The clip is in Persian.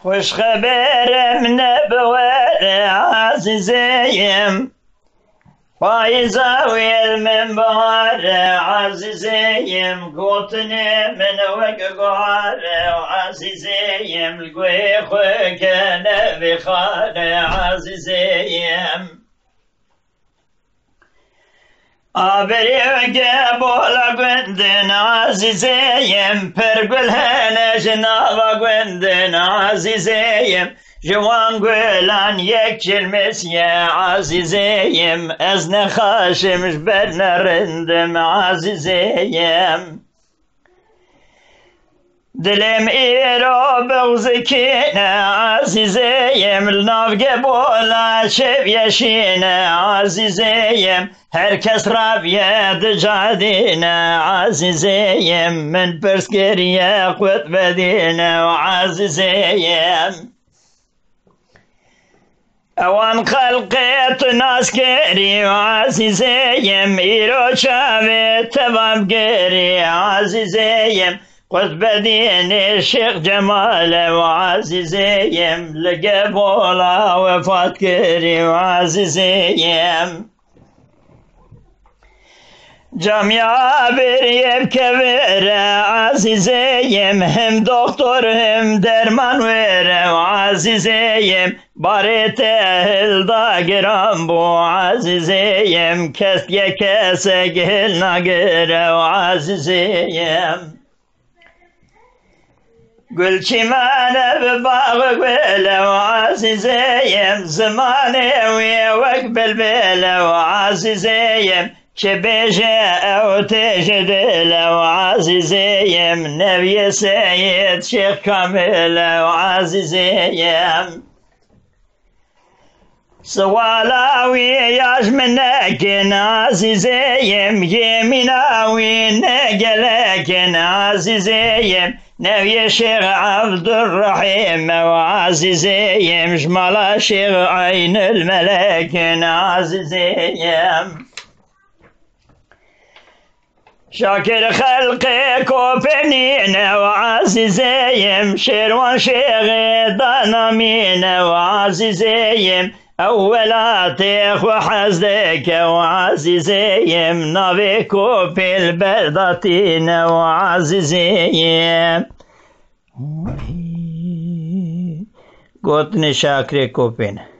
خوش خبرم نبوار عزیزیم فایزاوی المنبار عزیزیم گوتنی من وقار عزیزیم الگوی خوک نبی خار عزیزیم آبریو بولا گوندن عزیزیم پرگل هنج ناوا گوندن عزیزیم جوان گلان یک کلمسی عزیزیم از نخاشمش بر نرندم عزیزیم دلم ایرو بغزکین عزیزیم لنافق بولا شب یشین عزیزیم هر کس را بید جادین عزیزیم من پرسکریه قوت بدین عزیزیم اوان خلقت ناسکری عزیزیم ایرو شاوی تباب گری عزیزیم قطب دين شيخ جمال وعزيزيم لقبولا وفات كري وعزيزيم جامعة بريب كبير عزيزيم هم دكتور هم درمان وير وعزيزيم باريت اهل داقرام بو عزيزيم كس يكس اهل ناقر وعزيزيم قل شمانة بباغ قبيلة وعزيزيم زماني وقبل بيلة وعزيزيم شبيشة أو تجديلة وعزيزيم نبي سيد شيخ كاملة وعزيزيم سوالاوي ياش منكن عزيزيم يميناوي نقلكن عزيزيم نبي شيخ عبد الرحيم وعزيزيم جمال شيخ عين الملك عزيزيم شاكر خلقي كوبنين وعزيزيم شيروان شيخ دانامين وعزيزيم أولاتك وحزدك وعزيزيم نبيكو في البلدتين وعزيزيم قوتني شاكري كوبين